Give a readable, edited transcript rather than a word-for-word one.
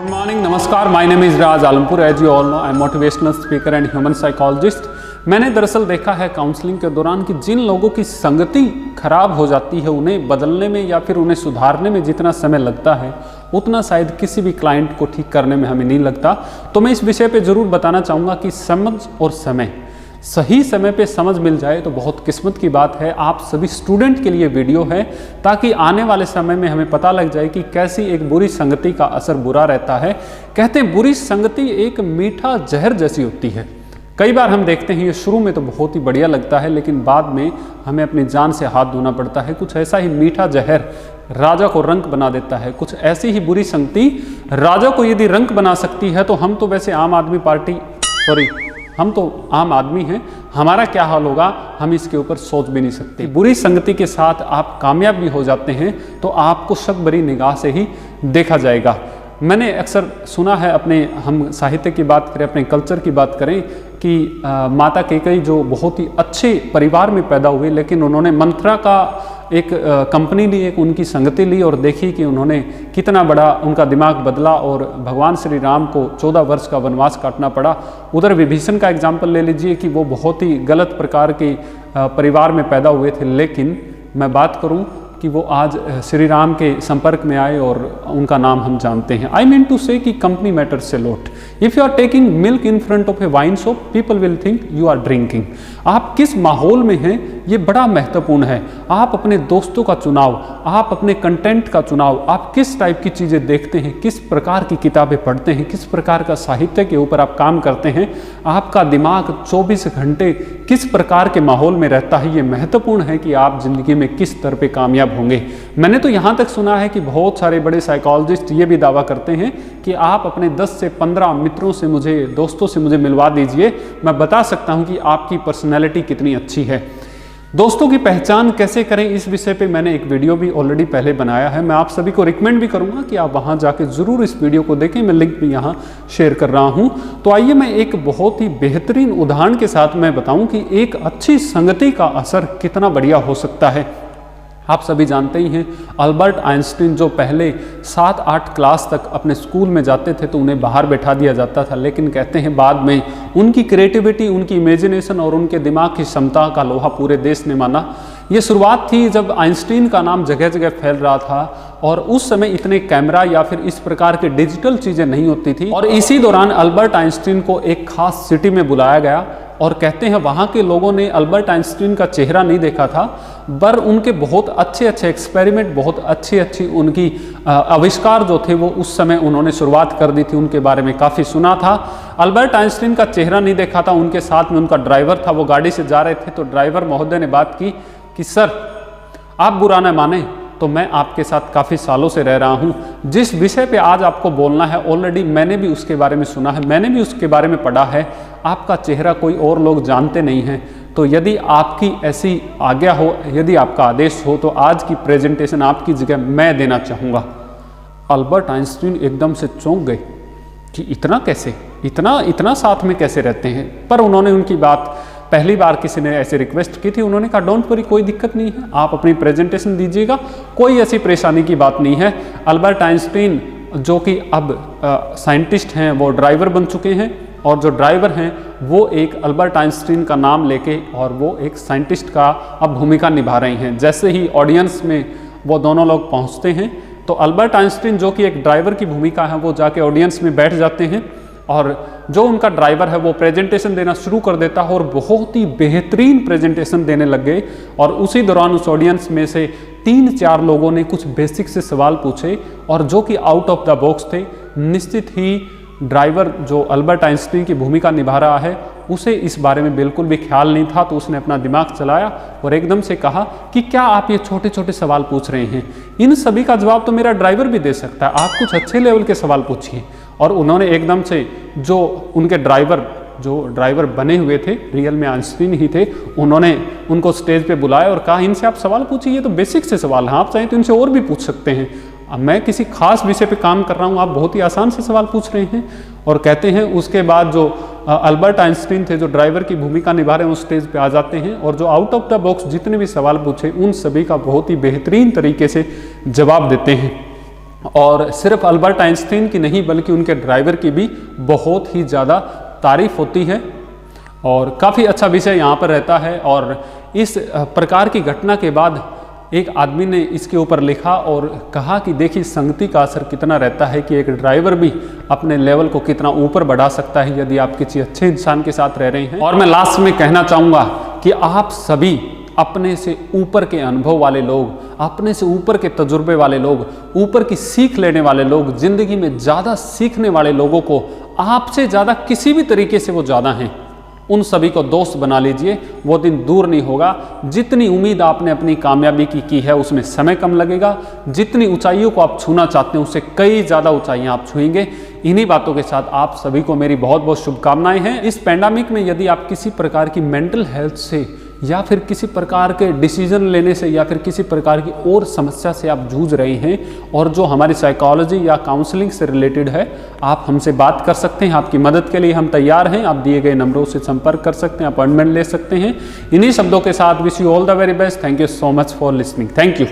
Good morning, नमस्कार। My name is Raj Alampur. As you all know I am motivational speaker and human psychologist. मैंने दरअसल देखा है counselling के दौरान कि जिन लोगों की संगति खराब हो जाती है उन्हें बदलने में या फिर उन्हें सुधारने में जितना समय लगता है उतना शायद किसी भी क्लाइंट को ठीक करने में हमें नहीं लगता। तो मैं इस विषय पे ज़रूर बताना चाहूँगा कि समझ और समय, सही समय पे समझ मिल जाए तो बहुत किस्मत की बात है। आप सभी स्टूडेंट के लिए वीडियो है ताकि आने वाले समय में हमें पता लग जाए कि कैसी एक बुरी संगति का असर बुरा रहता है। कहते हैं बुरी संगति एक मीठा जहर जैसी होती है। कई बार हम देखते हैं ये शुरू में तो बहुत ही बढ़िया लगता है लेकिन बाद में हमें अपनी जान से हाथ धोना पड़ता है। कुछ ऐसा ही मीठा जहर राजा को रंक बना देता है। कुछ ऐसी ही बुरी संगति राजा को यदि रंक बना सकती है तो हम तो वैसे आम आदमी पार्टी हम तो आम आदमी हैं, हमारा क्या हाल होगा हम इसके ऊपर सोच भी नहीं सकते। बुरी संगति के साथ आप कामयाब भी हो जाते हैं तो आपको शक भरी निगाह से ही देखा जाएगा। मैंने अक्सर सुना है, अपने हम साहित्य की बात करें, अपने कल्चर की बात करें कि माता कैकेयी जो बहुत ही अच्छे परिवार में पैदा हुए लेकिन उन्होंने मंथरा का एक कंपनी ली, एक उनकी संगति ली और देखी कि उन्होंने कितना बड़ा उनका दिमाग बदला और भगवान श्री राम को 14 वर्ष का वनवास काटना पड़ा। उधर विभीषण का एग्जाम्पल ले लीजिए कि वो बहुत ही गलत प्रकार के परिवार में पैदा हुए थे लेकिन मैं बात करूं कि वो आज श्री राम के संपर्क में आए और उनका नाम हम जानते हैं। आई मीन टू से कि company matters say lot. If you are taking milk in front of a wine shop people will think you are drinking. आप किस माहौल में हैं ये बड़ा महत्वपूर्ण है। आप अपने दोस्तों का चुनाव, आप अपने कंटेंट का चुनाव, आप किस टाइप की चीज़ें देखते हैं, किस प्रकार की किताबें पढ़ते हैं, किस प्रकार का साहित्य के ऊपर आप काम करते हैं, आपका दिमाग 24 घंटे किस प्रकार के माहौल में रहता है, ये महत्वपूर्ण है कि आप जिंदगी में किस स्तर पे कामयाब होंगे। मैंने तो यहाँ तक सुना है कि बहुत सारे बड़े साइकोलॉजिस्ट ये भी दावा करते हैं कि आप अपने 10 से 15 मित्रों से दोस्तों से मुझे मिलवा दीजिए, मैं बता सकता हूँ कि आपकी पर्सनैलिटी कितनी अच्छी है। दोस्तों की पहचान कैसे करें इस विषय पे मैंने एक वीडियो भी ऑलरेडी पहले बनाया है। मैं आप सभी को रिकमेंड भी करूंगा कि आप वहां जाके ज़रूर इस वीडियो को देखें। मैं लिंक भी यहां शेयर कर रहा हूं। तो आइए मैं एक बहुत ही बेहतरीन उदाहरण के साथ मैं बताऊं कि एक अच्छी संगति का असर कितना बढ़िया हो सकता है। आप सभी जानते ही हैं अल्बर्ट आइंस्टीन जो पहले 7-8 क्लास तक अपने स्कूल में जाते थे तो उन्हें बाहर बैठा दिया जाता था लेकिन कहते हैं बाद में उनकी क्रिएटिविटी, उनकी इमेजिनेशन और उनके दिमाग की क्षमता का लोहा पूरे देश ने माना। ये शुरुआत थी जब आइंस्टीन का नाम जगह जगह फैल रहा था और उस समय इतने कैमरा या फिर इस प्रकार के डिजिटल चीज़ें नहीं होती थी। और इसी दौरान अल्बर्ट आइंस्टीन को एक खास सिटी में बुलाया गया और कहते हैं वहाँ के लोगों ने अल्बर्ट आइंस्टीन का चेहरा नहीं देखा था पर उनके बहुत अच्छे अच्छे एक्सपेरिमेंट, बहुत अच्छी उनकी आविष्कार जो थे वो उस समय उन्होंने शुरुआत कर दी थी। उनके बारे में काफ़ी सुना था। अल्बर्ट आइंस्टीन का चेहरा नहीं देखा था, उनके साथ में उनका ड्राइवर था, वो गाड़ी से जा रहे थे तो ड्राइवर महोदय ने बात की कि सर आप बुरा न माने तो मैं आपके साथ काफ़ी सालों से रह रहा हूँ, जिस विषय पे आज आपको बोलना है ऑलरेडी मैंने भी उसके बारे में सुना है, मैंने भी उसके बारे में पढ़ा है। आपका चेहरा कोई और लोग जानते नहीं हैं तो यदि आपकी ऐसी आज्ञा हो, यदि आपका आदेश हो तो आज की प्रेजेंटेशन आपकी जगह मैं देना चाहूँगा। अल्बर्ट आइंस्टीन एकदम से चौंक गए कि इतना कैसे, इतना साथ में कैसे रहते हैं। पर उन्होंने उनकी बात, पहली बार किसी ने ऐसे रिक्वेस्ट की थी, उन्होंने कहा डोंट वरी, कोई दिक्कत नहीं है, आप अपनी प्रेजेंटेशन दीजिएगा, कोई ऐसी परेशानी की बात नहीं है। अल्बर्ट आइंस्टीन जो कि अब साइंटिस्ट हैं वो ड्राइवर बन चुके हैं और जो ड्राइवर हैं वो एक अल्बर्ट आइंस्टीन का नाम लेके और वो एक साइंटिस्ट का अब भूमिका निभा रहे हैं। जैसे ही ऑडियंस में वो दोनों लोग पहुँचते हैं तो अल्बर्ट आइंस्टीन जो कि एक ड्राइवर की भूमिका है वो जाके ऑडियंस में बैठ जाते हैं और जो उनका ड्राइवर है वो प्रेजेंटेशन देना शुरू कर देता है और बहुत ही बेहतरीन प्रेजेंटेशन देने लग गए। और उसी दौरान उस ऑडियंस में से 3-4 लोगों ने कुछ बेसिक से सवाल पूछे और जो कि आउट ऑफ द बॉक्स थे। निश्चित ही ड्राइवर जो अल्बर्ट आइंस्टीन की भूमिका निभा रहा है उसे इस बारे में बिल्कुल भी ख्याल नहीं था तो उसने अपना दिमाग चलाया और एकदम से कहा कि क्या आप ये छोटे छोटे सवाल पूछ रहे हैं, इन सभी का जवाब तो मेरा ड्राइवर भी दे सकता है, आप कुछ अच्छे लेवल के सवाल पूछिए। और उन्होंने एकदम से जो उनके ड्राइवर बने हुए थे, रियल में आइंस्टीन ही थे, उन्होंने उनको स्टेज पे बुलाया और कहा इनसे आप सवाल पूछिए, ये तो बेसिक से सवाल हैं, आप चाहें तो इनसे और भी पूछ सकते हैं, मैं किसी खास विषय पे काम कर रहा हूँ, आप बहुत ही आसान से सवाल पूछ रहे हैं। और कहते हैं उसके बाद जो अल्बर्ट आइंस्टीन थे जो ड्राइवर की भूमिका निभा रहे हैं उस स्टेज पे आ जाते हैं और जो आउट ऑफ द बॉक्स जितने भी सवाल पूछे उन सभी का बहुत ही बेहतरीन तरीके से जवाब देते हैं। और सिर्फ अल्बर्ट आइंस्टीन की नहीं बल्कि उनके ड्राइवर की भी बहुत ही ज़्यादा तारीफ होती है और काफ़ी अच्छा विषय यहाँ पर रहता है। और इस प्रकार की घटना के बाद एक आदमी ने इसके ऊपर लिखा और कहा कि देखिए संगति का असर कितना रहता है कि एक ड्राइवर भी अपने लेवल को कितना ऊपर बढ़ा सकता है यदि आप किसी अच्छे इंसान के साथ रह रहे हैं। और मैं लास्ट में कहना चाहूँगा कि आप सभी अपने से ऊपर के अनुभव वाले लोग, अपने से ऊपर के तजुर्बे वाले लोग, ऊपर की सीख लेने वाले लोग, जिंदगी में ज़्यादा सीखने वाले लोगों को, आपसे ज़्यादा किसी भी तरीके से वो ज़्यादा हैं, उन सभी को दोस्त बना लीजिए। वो दिन दूर नहीं होगा। जितनी उम्मीद आपने अपनी कामयाबी की है उसमें समय कम लगेगा। जितनी ऊंचाइयों को आप छूना चाहते हैं उससे कई ज़्यादा ऊंचाइयां आप छुएंगे। इन्हीं बातों के साथ आप सभी को मेरी बहुत बहुत शुभकामनाएं हैं। इस पैंडेमिक में यदि आप किसी प्रकार की मेंटल हेल्थ से या फिर किसी प्रकार के डिसीजन लेने से या फिर किसी प्रकार की और समस्या से आप जूझ रहे हैं और जो हमारी साइकोलॉजी या काउंसलिंग से रिलेटेड है, आप हमसे बात कर सकते हैं। आपकी मदद के लिए हम तैयार हैं। आप दिए गए नंबरों से संपर्क कर सकते हैं, अपॉइंटमेंट ले सकते हैं। इन्हीं शब्दों के साथ wish you all the very best. Thank you so much for listening. Thank you.